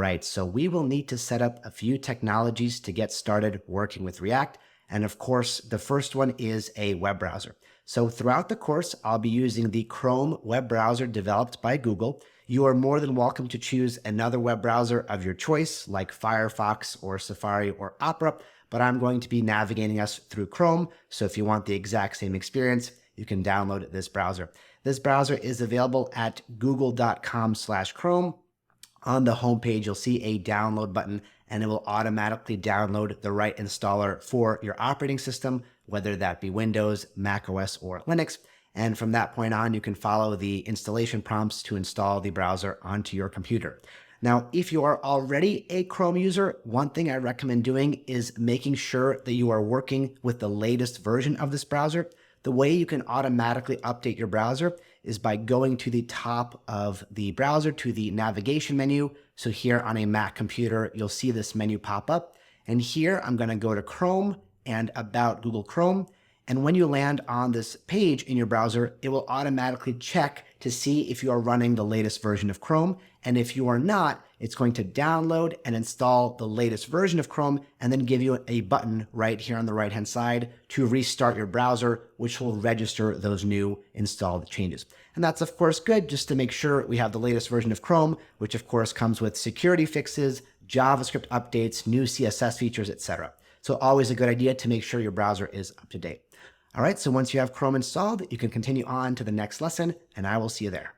right, so we will need to set up a few technologies to get started working with React. And of course, the first one is a web browser. So throughout the course, I'll be using the Chrome web browser developed by Google. You are more than welcome to choose another web browser of your choice, like Firefox or Safari or Opera, but I'm going to be navigating us through Chrome. So if you want the exact same experience, you can download this browser. This browser is available at google.com/Chrome. On the homepage, you'll see a download button, and it will automatically download the right installer for your operating system, whether that be Windows, Mac OS, or Linux. And from that point on, you can follow the installation prompts to install the browser onto your computer. Now, if you are already a Chrome user, one thing I recommend doing is making sure that you are working with the latest version of this browser. The way you can automatically update your browser is by going to the top of the browser to the navigation menu. So here on a Mac computer, you'll see this menu pop up. And here I'm going to go to Chrome and About Google Chrome. And when you land on this page in your browser, it will automatically check to see if you are running the latest version of Chrome. And if you are not, it's going to download and install the latest version of Chrome and then give you a button right here on the right-hand side to restart your browser, which will register those new installed changes. And that's, of course, good just to make sure we have the latest version of Chrome, which, of course, comes with security fixes, JavaScript updates, new CSS features, etc. So always a good idea to make sure your browser is up to date. All right, so once you have Chrome installed, you can continue on to the next lesson, and I will see you there.